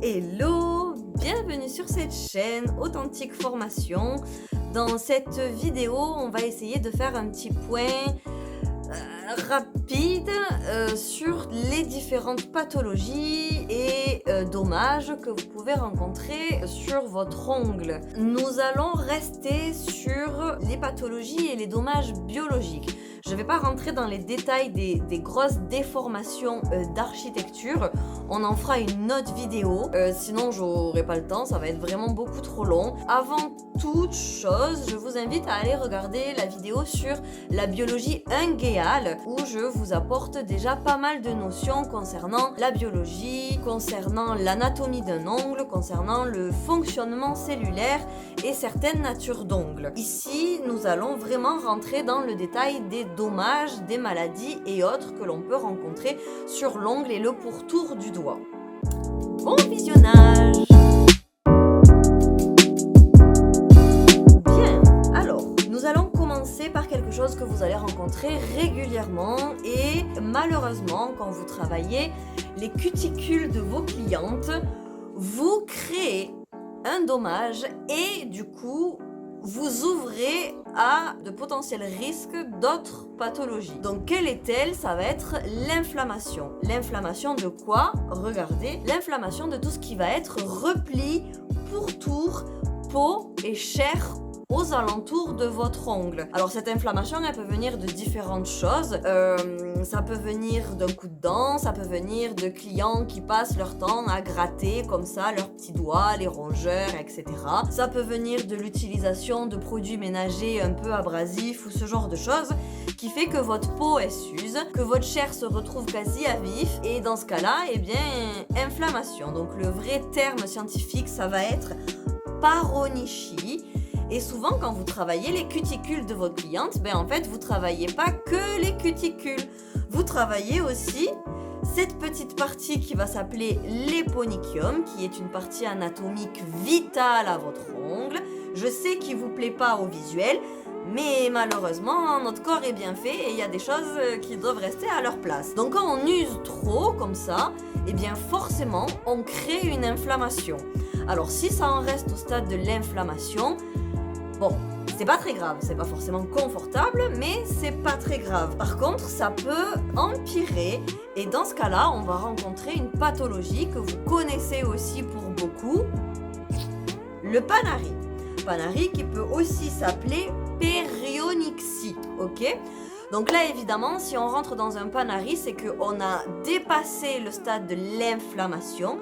Hello, bienvenue sur cette chaîne Authentique Formation. Dans cette vidéo, on va essayer de faire un petit point rapide sur les différentes pathologies et dommages que vous pouvez rencontrer sur votre ongle. Nous allons rester sur les pathologies et les dommages biologiques. Je ne vais pas rentrer dans les détails des grosses déformations d'architecture. On en fera une autre vidéo. Sinon, j'aurai pas le temps. Ça va être vraiment beaucoup trop long. Avant toute chose, je vous invite à aller regarder la vidéo sur la biologie unguéale où je vous apporte déjà pas mal de notions concernant la biologie, concernant l'anatomie d'un ongle, concernant le fonctionnement cellulaire et certaines natures d'ongles. Ici, nous allons vraiment rentrer dans le détail des dommages, des maladies et autres que l'on peut rencontrer sur l'ongle et le pourtour du doigt. Bon visionnage! Bien, alors, nous allons commencer par quelque chose que vous allez rencontrer régulièrement et malheureusement, quand vous travaillez les cuticules de vos clientes, vous créez un dommage et du coup, vous ouvrez à de potentiels risques d'autres pathologies. Donc, quelle est-elle? Ça va être l'inflammation. L'inflammation de quoi? Regardez, l'inflammation de tout ce qui va être repli, pourtour, peau et chair aux alentours de votre ongle. Alors cette inflammation, elle peut venir de différentes choses. Ça peut venir d'un coup de dent, ça peut venir de clients qui passent leur temps à gratter comme ça leurs petits doigts, les rongeurs, etc. Ça peut venir de l'utilisation de produits ménagers un peu abrasifs ou ce genre de choses qui fait que votre peau elle s'use, que votre chair se retrouve quasi à vif et dans ce cas-là, eh bien, inflammation. Donc le vrai terme scientifique, ça va être paronychie. Et souvent, quand vous travaillez les cuticules de votre cliente, en fait, vous travaillez pas que les cuticules. Vous travaillez aussi cette petite partie qui va s'appeler l'éponychium, qui est une partie anatomique vitale à votre ongle. Je sais qu'il vous plaît pas au visuel, mais malheureusement, notre corps est bien fait et il y a des choses qui doivent rester à leur place. Donc quand on use trop comme ça, forcément, on crée une inflammation. Alors si ça en reste au stade de l'inflammation, bon, c'est pas très grave, c'est pas forcément confortable, mais c'est pas très grave. Par contre, ça peut empirer et dans ce cas-là, on va rencontrer une pathologie que vous connaissez aussi pour beaucoup, le Panari. Panari qui peut aussi s'appeler périonychie, ok? Donc là, évidemment, si on rentre dans un Panari, c'est qu'on a dépassé le stade de l'inflammation,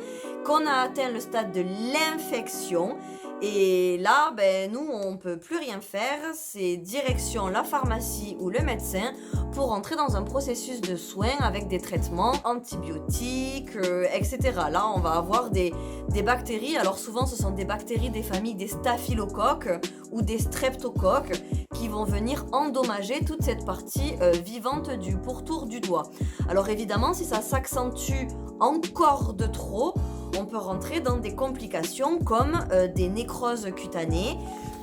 qu'on a atteint le stade de l'infection. Et là, nous, on peut plus rien faire. C'est direction la pharmacie ou le médecin pour entrer dans un processus de soins avec des traitements antibiotiques, etc. Là, on va avoir des bactéries. Alors souvent, ce sont des bactéries des familles des staphylocoques ou des streptocoques qui vont venir endommager toute cette partie vivante du pourtour du doigt. Alors évidemment, si ça s'accentue encore de trop, on peut rentrer dans des complications comme des nécroses cutanées,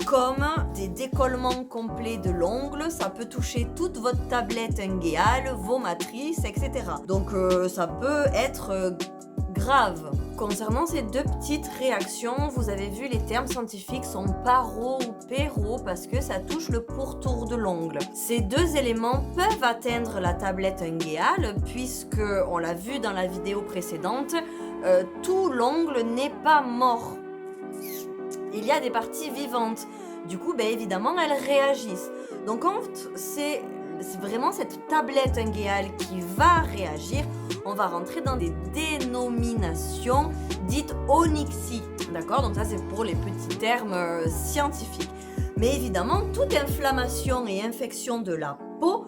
comme des décollements complets de l'ongle. Ça peut toucher toute votre tablette unguéale, vos matrices, etc. Donc ça peut être grave. Concernant ces deux petites réactions, vous avez vu les termes scientifiques sont paro ou péro parce que ça touche le pourtour de l'ongle. Ces deux éléments peuvent atteindre la tablette unguéale puisque, on l'a vu dans la vidéo précédente, tout l'ongle n'est pas mort. Il y a des parties vivantes. Du coup, évidemment, elles réagissent. Donc, quand c'est vraiment cette tablette unguéale qui va réagir, on va rentrer dans des dénominations dites onychie. D'accord? Donc ça, c'est pour les petits termes scientifiques. Mais évidemment, toute inflammation et infection de la peau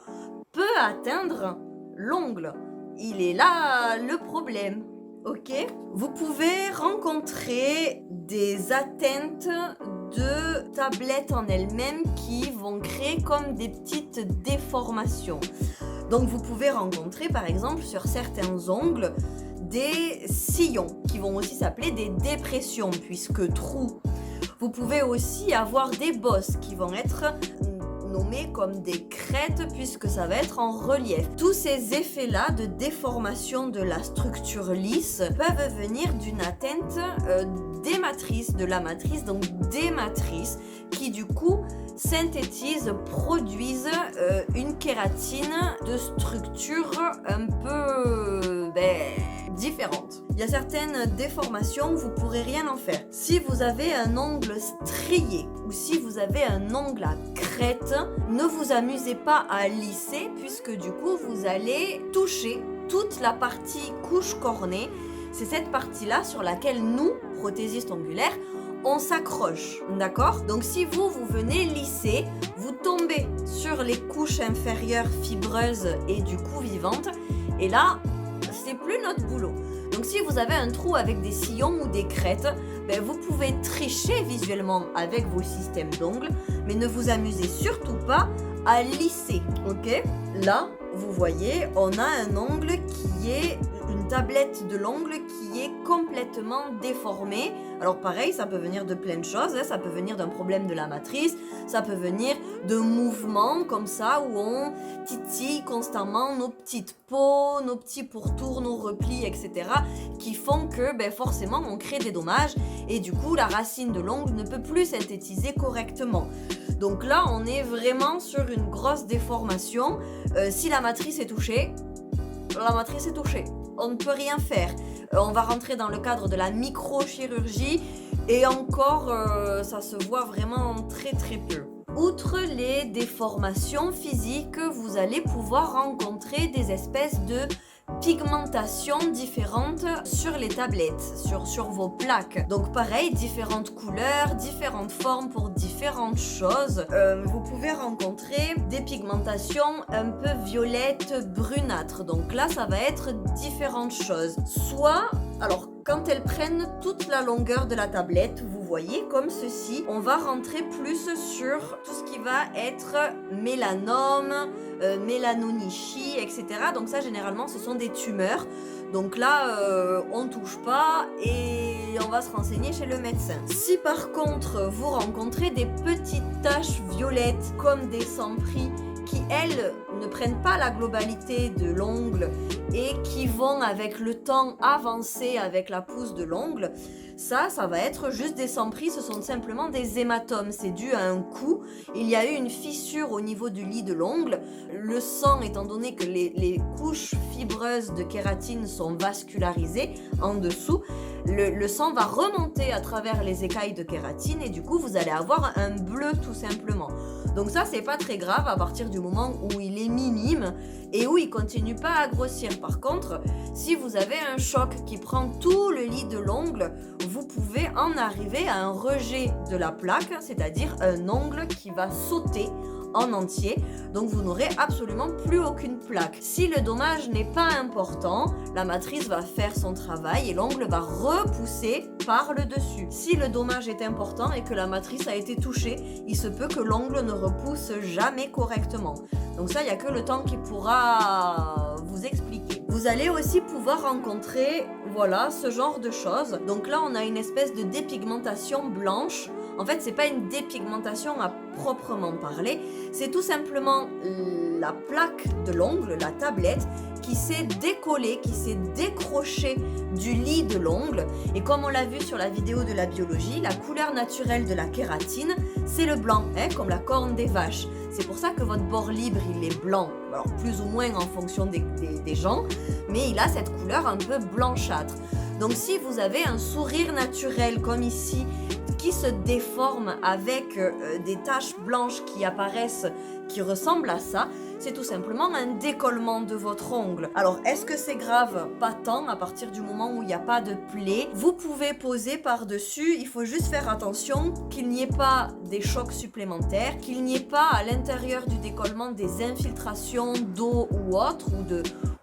peut atteindre l'ongle. Il est là le problème. Ok, vous pouvez rencontrer des atteintes de tablettes en elles-mêmes qui vont créer comme des petites déformations. Donc vous pouvez rencontrer par exemple sur certains ongles des sillons qui vont aussi s'appeler des dépressions puisque trous. Vous pouvez aussi avoir des bosses qui vont être nommer comme des crêtes puisque ça va être en relief. Tous ces effets-là de déformation de la structure lisse peuvent venir d'une atteinte des matrices, de la matrice, donc des matrices qui du coup synthétisent, produisent une kératine de structure un peu différente. Il y a certaines déformations où vous pourrez rien en faire. Si vous avez un ongle strié ou si vous avez un ongle à crête, ne vous amusez pas à lisser puisque du coup vous allez toucher toute la partie couche cornée. C'est cette partie-là sur laquelle nous, prothésistes ongulaires, on s'accroche, d'accord? Donc si vous venez lisser, vous tombez sur les couches inférieures fibreuses et du coup vivantes, et là, c'est plus notre boulot. Donc si vous avez un trou avec des sillons ou des crêtes, vous pouvez tricher visuellement avec vos systèmes d'ongles, mais ne vous amusez surtout pas à lisser, ok? Là, vous voyez, on a un ongle qui est une tablette de l'ongle qui est complètement déformée. Alors pareil, ça peut venir de plein de choses, ça peut venir d'un problème de la matrice, ça peut venir de mouvements comme ça où on titille constamment nos petites peaux, nos petits pourtours, nos replis, etc. qui font que forcément on crée des dommages et du coup la racine de l'ongle ne peut plus synthétiser correctement. Donc là, on est vraiment sur une grosse déformation. Si la matrice est touchée, la matrice est touchée. On ne peut rien faire. On va rentrer dans le cadre de la microchirurgie et encore, ça se voit vraiment très très peu. Outre les déformations physiques, vous allez pouvoir rencontrer des espèces de pigmentations différentes sur les tablettes, sur vos plaques. Donc pareil, différentes couleurs, différentes formes pour différentes choses. Vous pouvez rencontrer des pigmentations un peu violettes, brunâtres. Donc là, ça va être différentes choses. Soit, alors quand elles prennent toute la longueur de la tablette, vous voyez comme ceci, on va rentrer plus sur tout ce qui va être mélanome, mélanonichie, etc. Donc ça, généralement, ce sont des tumeurs. Donc là, on touche pas et on va se renseigner chez le médecin. Si par contre, vous rencontrez des petites taches violettes comme des sans-prix qui, elles, ne prennent pas la globalité de l'ongle et qui vont avec le temps avancer avec la pousse de l'ongle, ça va être juste des sans-prix, ce sont simplement des hématomes. C'est dû à un coup. Il y a eu une fissure au niveau du lit de l'ongle. Le sang, étant donné que les couches fibreuses de kératine sont vascularisées en dessous, le sang va remonter à travers les écailles de kératine et du coup, vous allez avoir un bleu tout simplement. Donc ça, c'est pas très grave à partir du moment où il est minime et où il continue pas à grossir. Par contre, si vous avez un choc qui prend tout le lit de l'ongle, vous pouvez en arriver à un rejet de la plaque, c'est-à-dire un ongle qui va sauter en entier, donc vous n'aurez absolument plus aucune plaque. Si le dommage n'est pas important, la matrice va faire son travail et l'ongle va repousser par le dessus. Si le dommage est important et que la matrice a été touchée, il se peut que l'ongle ne repousse jamais correctement. Donc ça, il n'y a que le temps qui pourra vous expliquer. Vous allez aussi pouvoir rencontrer, voilà, ce genre de choses. Donc là, on a une espèce de dépigmentation blanche. En fait, c'est pas une dépigmentation à proprement parler, c'est tout simplement la plaque de l'ongle, la tablette, qui s'est décollée, qui s'est décrochée du lit de l'ongle. Et comme on l'a vu sur la vidéo de la biologie, la couleur naturelle de la kératine, c'est le blanc, comme la corne des vaches. C'est pour ça que votre bord libre, il est blanc. Alors plus ou moins en fonction des gens, mais il a cette couleur un peu blanchâtre. Donc si vous avez un sourire naturel comme ici, qui se déforme avec des taches blanches qui apparaissent, qui ressemblent à ça, c'est tout simplement un décollement de votre ongle. Alors, est-ce que c'est grave? Pas tant, à partir du moment où il n'y a pas de plaie. Vous pouvez poser par-dessus, il faut juste faire attention qu'il n'y ait pas des chocs supplémentaires, qu'il n'y ait pas à l'intérieur du décollement des infiltrations d'eau ou autre, ou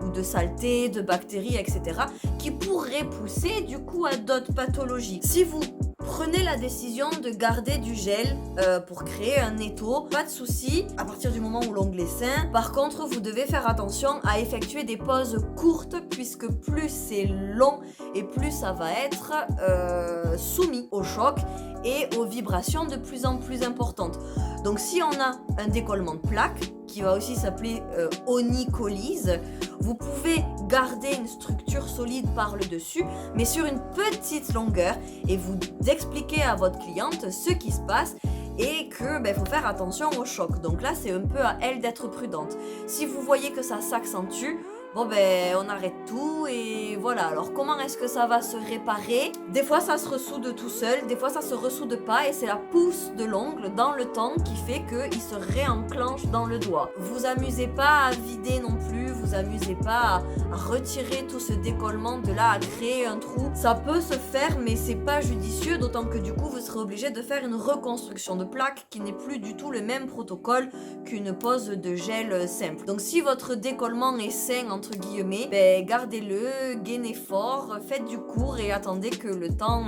de saleté, de bactéries, etc., qui pourraient pousser du coup à d'autres pathologies. Si vous Prenez la décision de garder du gel pour créer un étau, pas de souci à partir du moment où l'ongle est sain. Par contre, vous devez faire attention à effectuer des pauses courtes puisque plus c'est long et plus ça va être soumis au choc et aux vibrations de plus en plus importantes. Donc si on a un décollement de plaque, qui va aussi s'appeler onycholyse, vous pouvez garder une structure solide par le dessus, mais sur une petite longueur, et vous expliquez à votre cliente ce qui se passe et que faut faire attention au choc. Donc là, c'est un peu à elle d'être prudente. Si vous voyez que ça s'accentue, on arrête tout et voilà. Alors comment est-ce que ça va se réparer? Des fois ça se ressoude tout seul, des fois ça se ressoude pas et c'est la pousse de l'ongle dans le temps qui fait qu'il se réenclenche dans le doigt. Vous amusez pas à vider non plus, vous amusez pas à retirer tout ce décollement de là, à créer un trou. Ça peut se faire mais c'est pas judicieux, d'autant que du coup vous serez obligé de faire une reconstruction de plaque qui n'est plus du tout le même protocole qu'une pose de gel simple. Donc si votre décollement est sain entre guillemets, gardez-le, gainez fort, faites du court et attendez que le temps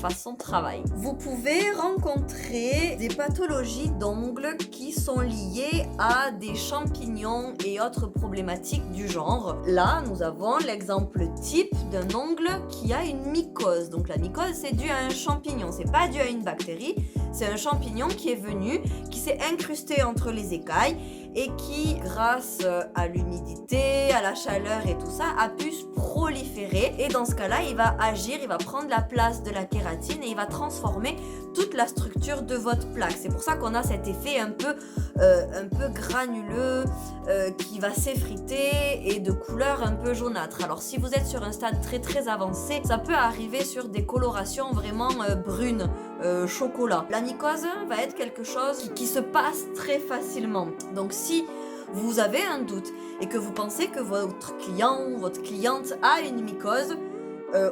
fasse son travail. Vous pouvez rencontrer des pathologies d'ongles qui sont liées à des champignons et autres problématiques du genre. Là, nous avons l'exemple type d'un ongle qui a une mycose. Donc la mycose, c'est dû à un champignon, c'est pas dû à une bactérie, c'est un champignon qui est venu, qui s'est incrusté entre les écailles et qui, grâce à l'humidité, à la chaleur et tout ça, a pu se proliférer. Et dans ce cas-là, il va agir, il va prendre la place de la kératine et il va transformer toute la structure de votre plaque. C'est pour ça qu'on a cet effet un peu granuleux qui va s'effriter et de couleur un peu jaunâtre. Alors si vous êtes sur un stade très très avancé, ça peut arriver sur des colorations vraiment brunes, chocolat. La mycose va être quelque chose qui se passe très facilement. Donc si vous avez un doute et que vous pensez que votre client ou votre cliente a une mycose,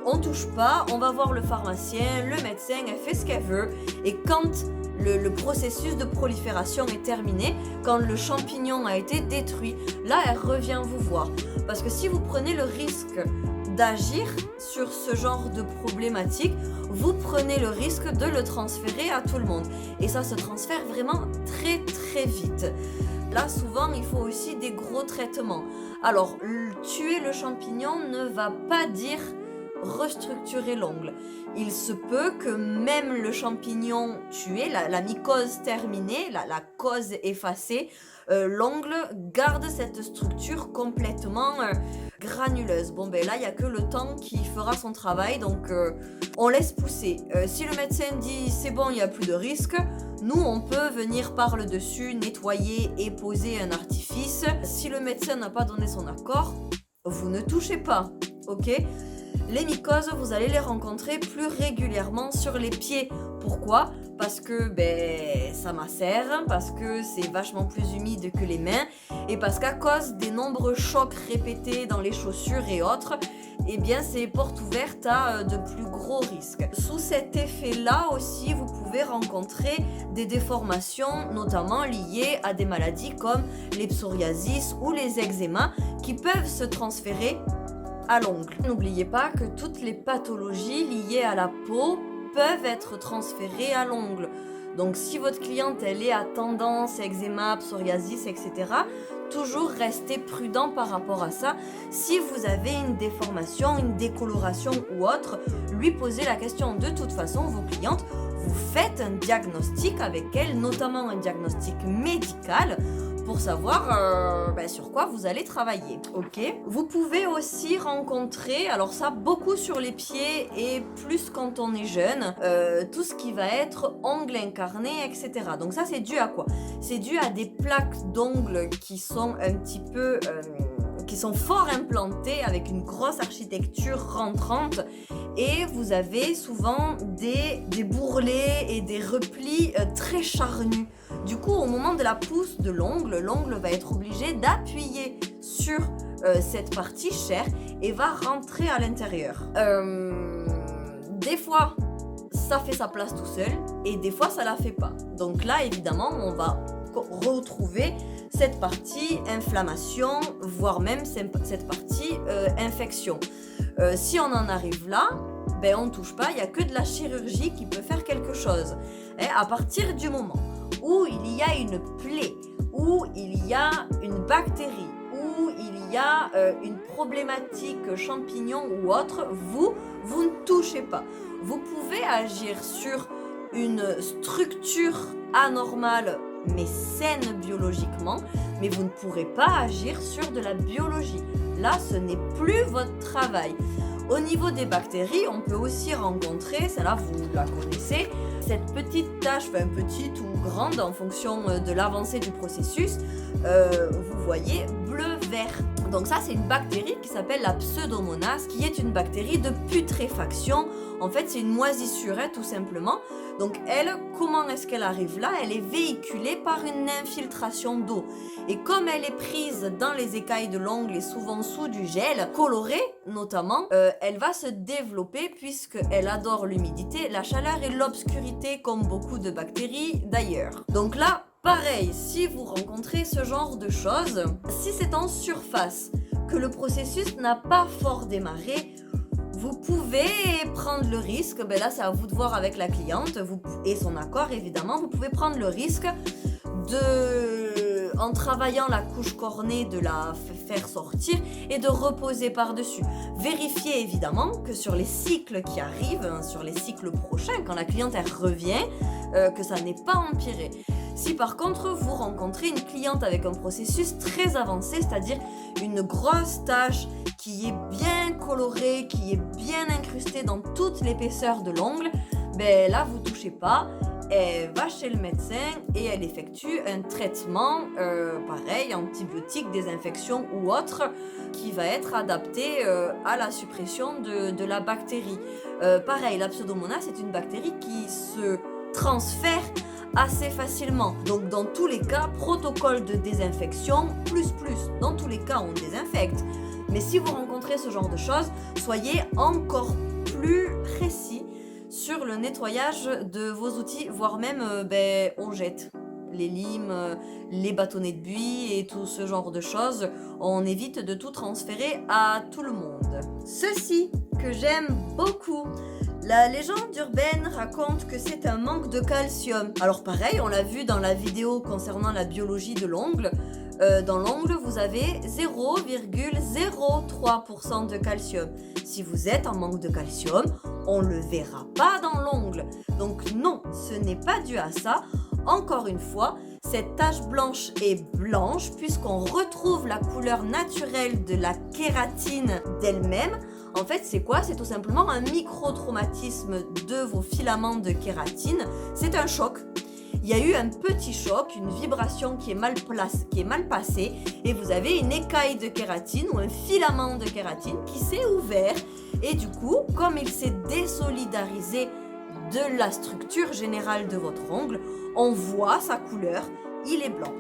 on touche pas, on va voir le pharmacien, le médecin, elle fait ce qu'elle veut et quand le processus de prolifération est terminé, quand le champignon a été détruit, là elle revient vous voir. Parce que si vous prenez le risque d'agir sur ce genre de problématique, vous prenez le risque de le transférer à tout le monde. Et ça se transfère vraiment très très vite. Là, souvent, il faut aussi des gros traitements. Alors, tuer le champignon ne va pas dire restructurer l'ongle. Il se peut que même le champignon tué, la mycose terminée, la cause effacée, l'ongle garde cette structure complètement granuleuse. Là, il n'y a que le temps qui fera son travail, donc on laisse pousser. Si le médecin dit c'est bon, il n'y a plus de risque, nous, on peut venir par le dessus, nettoyer et poser un artifice. Si le médecin n'a pas donné son accord, vous ne touchez pas, ok ? Les mycoses, vous allez les rencontrer plus régulièrement sur les pieds. Pourquoi ? Parce que ça macère, parce que c'est vachement plus humide que les mains et parce qu'à cause des nombreux chocs répétés dans les chaussures et autres, c'est porte ouverte à de plus gros risques. Sous cet effet-là aussi, vous pouvez rencontrer des déformations, notamment liées à des maladies comme les psoriasis ou les eczémas qui peuvent se transférer à l'ongle. N'oubliez pas que toutes les pathologies liées à la peau peuvent être transférées à l'ongle. Donc si votre cliente elle est à tendance, eczéma, psoriasis, etc., toujours restez prudent par rapport à ça. Si vous avez une déformation, une décoloration ou autre, lui posez la question. De toute façon, vos clientes, vous faites un diagnostic avec elles, notamment un diagnostic médical, pour savoir sur quoi vous allez travailler, ok ? Vous pouvez aussi rencontrer, alors ça beaucoup sur les pieds et plus quand on est jeune, tout ce qui va être ongles incarnés, etc. Donc ça c'est dû à quoi ? C'est dû à des plaques d'ongles qui sont un petit peu... qui sont fort implantées avec une grosse architecture rentrante et vous avez souvent des bourrelets et des replis très charnus. Du coup, au moment de la pousse de l'ongle va être obligé d'appuyer sur cette partie chère et va rentrer à l'intérieur. Des fois, ça fait sa place tout seul et des fois, ça la fait pas. Donc là, évidemment, on va retrouver cette partie inflammation, voire même cette partie infection. Si on en arrive là, ben on ne touche pas, il n'y a que de la chirurgie qui peut faire quelque chose. Et à partir du moment où il y a une plaie, où il y a une bactérie, où il y a une problématique champignon ou autre, vous ne touchez pas. Vous pouvez agir sur une structure anormale mais saine biologiquement, mais vous ne pourrez pas agir sur de la biologie. Là, ce n'est plus votre travail. Au niveau des bactéries, on peut aussi rencontrer, celle-là vous la connaissez, cette petite tache, enfin petite ou grande en fonction de l'avancée du processus, vous voyez, bleu-vert. Donc ça, c'est une bactérie qui s'appelle la Pseudomonas, qui est une bactérie de putréfaction. En fait, c'est une moisissure, hein, tout simplement. Donc elle, comment est-ce qu'elle arrive là? Elle est véhiculée par une infiltration d'eau. Et comme elle est prise dans les écailles de l'ongle et souvent sous du gel, coloré notamment, elle va se développer puisqu'elle adore l'humidité, la chaleur et l'obscurité comme beaucoup de bactéries d'ailleurs. Donc là, pareil, si vous rencontrez ce genre de choses, si c'est en surface, que le processus n'a pas fort démarré, vous pouvez prendre le risque, ben là c'est à vous de voir avec la cliente et son accord évidemment, vous pouvez prendre le risque en travaillant la couche cornée, de la faire sortir et de reposer par-dessus. Vérifiez évidemment que sur les cycles qui arrivent, sur les cycles prochains, quand la cliente elle revient, que ça n'est pas empiré. Si par contre vous rencontrez une cliente avec un processus très avancé, c'est-à-dire une grosse tache qui est bien colorée, qui est bien incrustée dans toute l'épaisseur de l'ongle, ben là vous touchez pas. Elle va chez le médecin et elle effectue un traitement, pareil, antibiotique, désinfection ou autre, qui va être adapté à la suppression de la bactérie. Pareil, la Pseudomonas, c'est une bactérie qui se transfère assez facilement. Donc dans tous les cas, protocole de désinfection, plus. Dans tous les cas, on désinfecte. Mais si vous rencontrez ce genre de choses, soyez encore plus précis sur le nettoyage de vos outils, voire même on jette les limes, les bâtonnets de buis et tout ce genre de choses. On évite de tout transférer à tout le monde. Ceci que j'aime beaucoup, la légende urbaine raconte que c'est un manque de calcium. Alors pareil, on l'a vu dans la vidéo concernant la biologie de l'ongle. Dans l'ongle, vous avez 0,03% de calcium. Si vous êtes en manque de calcium, on ne le verra pas dans l'ongle. Donc non, ce n'est pas dû à ça. Encore une fois, cette tache blanche est blanche puisqu'on retrouve la couleur naturelle de la kératine d'elle-même. En fait, c'est quoi? C'est tout simplement un micro-traumatisme de vos filaments de kératine. C'est un choc. Il y a eu un petit choc, une vibration qui est mal passée et vous avez une écaille de kératine ou un filament de kératine qui s'est ouvert et du coup, comme il s'est désolidarisé de la structure générale de votre ongle, on voit sa couleur, il est blanc.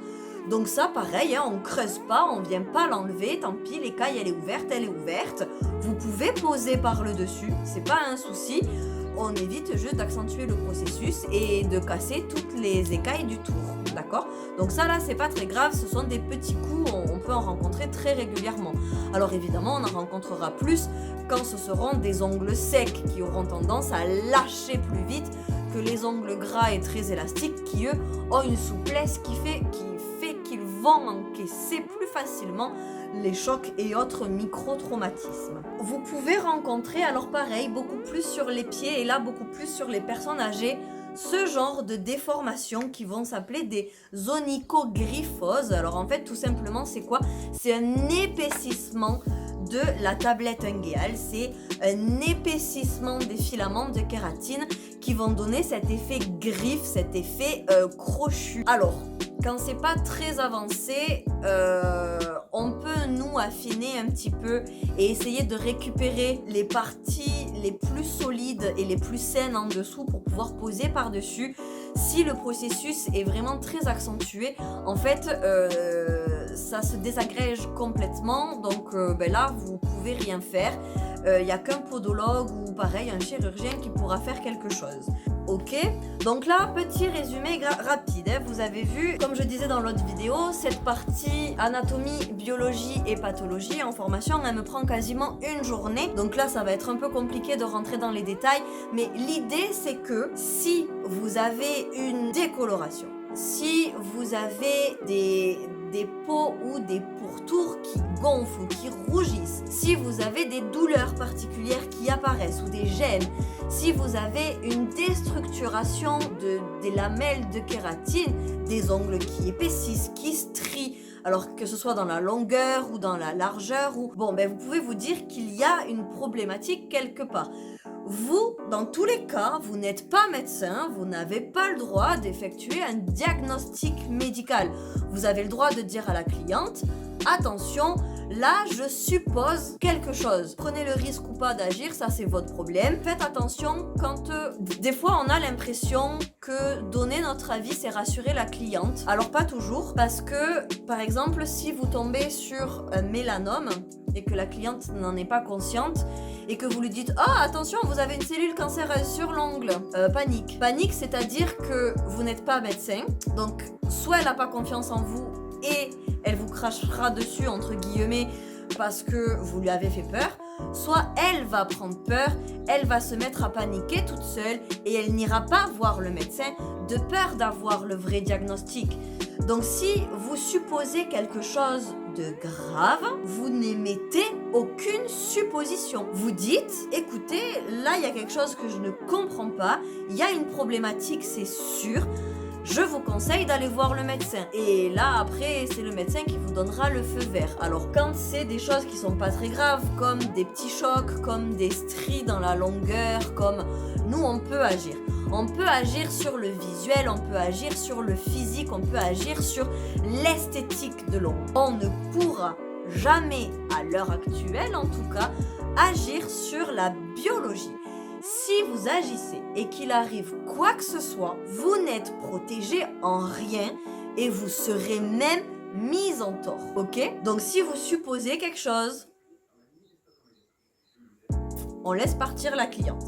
Donc ça pareil, hein, on creuse pas, on vient pas l'enlever, tant pis, l'écaille elle est ouverte. Vous pouvez poser par le dessus, c'est pas un souci. On évite juste d'accentuer le processus et de casser toutes les écailles du tour, d'accord? Donc ça là, c'est pas très grave, ce sont des petits coups, on peut en rencontrer très régulièrement. Alors évidemment, on en rencontrera plus quand ce seront des ongles secs qui auront tendance à lâcher plus vite que les ongles gras et très élastiques qui eux ont une souplesse qui fait qu'ils vont encaisser plus facilement les chocs et autres micro-traumatismes. Vous pouvez rencontrer, alors pareil, beaucoup plus sur les pieds et là beaucoup plus sur les personnes âgées, ce genre de déformations qui vont s'appeler des onychogryphoses. Alors en fait, tout simplement, c'est quoi? C'est un épaississement de la tablette unguéale, c'est un épaississement des filaments de kératine qui vont donner cet effet griffe, cet effet crochu. Alors, quand c'est pas très avancé, on peut nous affiner un petit peu et essayer de récupérer les parties les plus solides et les plus saines en dessous pour pouvoir poser par-dessus. Si le processus est vraiment très accentué, en fait, ça se désagrège complètement. Donc là, vous pouvez rien faire. Il n'y a qu'un podologue ou pareil, un chirurgien qui pourra faire quelque chose. Ok, donc là, petit résumé rapide, hein. Vous avez vu, comme je disais dans l'autre vidéo, cette partie anatomie, biologie et pathologie en formation, elle me prend quasiment une journée. Donc là, ça va être un peu compliqué de rentrer dans les détails, mais l'idée, c'est que si vous avez une décoloration, si vous avez des peaux ou des pourtours qui gonflent ou qui rougissent, si vous avez des douleurs particulières qui apparaissent ou des gènes, si vous avez une déstructuration des lamelles de kératine, des ongles qui épaississent, qui strient, alors que ce soit dans la longueur ou dans la largeur, ou bon, vous pouvez vous dire qu'il y a une problématique quelque part. Vous, dans tous les cas, vous n'êtes pas médecin, vous n'avez pas le droit d'effectuer un diagnostic médical. Vous avez le droit de dire à la cliente, attention, là je suppose quelque chose. Prenez le risque ou pas d'agir, ça c'est votre problème. Faites attention quand des fois on a l'impression que donner notre avis c'est rassurer la cliente. Alors pas toujours, parce que par exemple si vous tombez sur un mélanome et que la cliente n'en est pas consciente et que vous lui dites « Oh, attention, vous avez une cellule cancéreuse sur l'ongle », panique. Panique, c'est-à-dire que vous n'êtes pas médecin, donc soit elle n'a pas confiance en vous et elle vous crachera dessus, entre guillemets, parce que vous lui avez fait peur, soit elle va prendre peur, elle va se mettre à paniquer toute seule et elle n'ira pas voir le médecin de peur d'avoir le vrai diagnostic. Donc si vous supposez quelque chose de grave, vous n'émettez aucune supposition. Vous dites, écoutez, là il y a quelque chose que je ne comprends pas, il y a une problématique, c'est sûr, je vous conseille d'aller voir le médecin. Et là après, c'est le médecin qui vous donnera le feu vert. Alors quand c'est des choses qui sont pas très graves, comme des petits chocs, comme des stries dans la longueur, comme nous on peut agir. On peut agir sur le visuel, on peut agir sur le physique, on peut agir sur l'esthétique de l'ongle. On ne pourra jamais, à l'heure actuelle en tout cas, agir sur la biologie. Si vous agissez et qu'il arrive quoi que ce soit, vous n'êtes protégé en rien et vous serez même mis en tort, ok? Donc si vous supposez quelque chose, on laisse partir la cliente.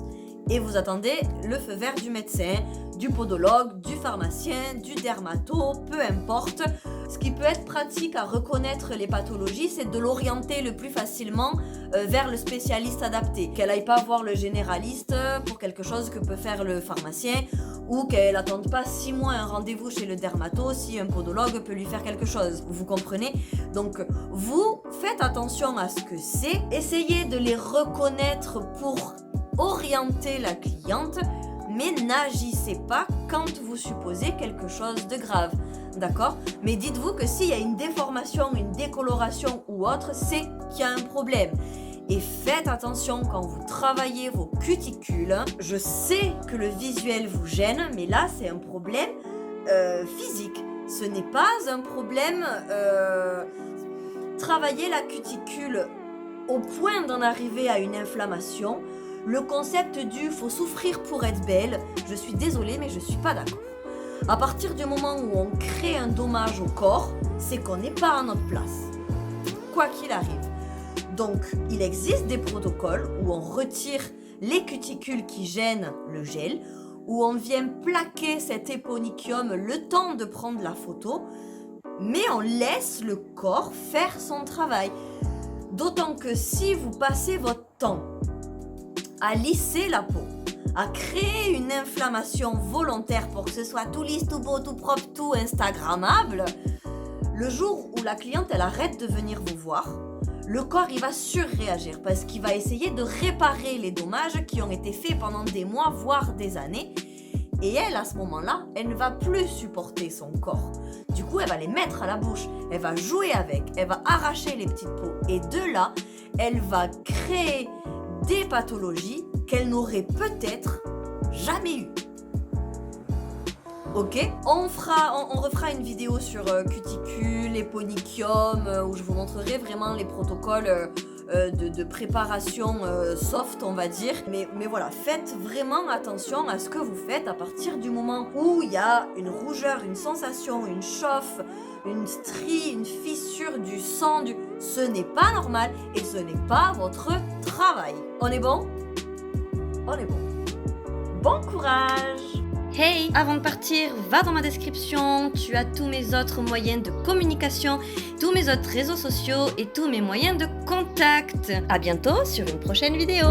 Et vous attendez le feu vert du médecin, du podologue, du pharmacien, du dermato, peu importe. Ce qui peut être pratique à reconnaître les pathologies, c'est de l'orienter le plus facilement vers le spécialiste adapté. Qu'elle aille pas voir le généraliste pour quelque chose que peut faire le pharmacien ou qu'elle n'attende pas 6 mois un rendez-vous chez le dermato si un podologue peut lui faire quelque chose. Vous comprenez? Donc vous faites attention à ce que c'est, essayez de les reconnaître pour orienter la cliente, mais n'agissez pas quand vous supposez quelque chose de grave, d'accord? Mais dites-vous que s'il y a une déformation, une décoloration ou autre, c'est qu'il y a un problème. Et faites attention quand vous travaillez vos cuticules. Je sais que le visuel vous gêne, mais là c'est un problème physique. Ce n'est pas un problème... Travailler la cuticule au point d'en arriver à une inflammation, le concept du « faut souffrir pour être belle », je suis désolée mais je suis pas d'accord. À partir du moment où on crée un dommage au corps, c'est qu'on n'est pas à notre place, quoi qu'il arrive. Donc il existe des protocoles où on retire les cuticules qui gênent le gel, où on vient plaquer cet éponychium le temps de prendre la photo, mais on laisse le corps faire son travail. D'autant que si vous passez votre temps à lisser la peau, à créer une inflammation volontaire pour que ce soit tout lisse, tout beau, tout propre, tout instagrammable, le jour où la cliente elle arrête de venir vous voir, le corps il va surréagir parce qu'il va essayer de réparer les dommages qui ont été faits pendant des mois voire des années. Et elle, à ce moment-là, elle ne va plus supporter son corps. Du coup, elle va les mettre à la bouche, elle va jouer avec, elle va arracher les petites peaux. Et de là, elle va créer des pathologies qu'elle n'aurait peut-être jamais eues. Ok, on refera une vidéo sur cuticule, éponychium, où je vous montrerai vraiment les protocoles de préparation soft, on va dire. Mais voilà, faites vraiment attention à ce que vous faites à partir du moment où il y a une rougeur, une sensation, une chauffe, une strie, une fissure, du sang, ce n'est pas normal et ce n'est pas votre travail. On est bon? On est bon. bon courage! Hey, avant de partir, va dans ma description, tu as tous mes autres moyens de communication, tous mes autres réseaux sociaux et tous mes moyens de contact. À bientôt sur une prochaine vidéo.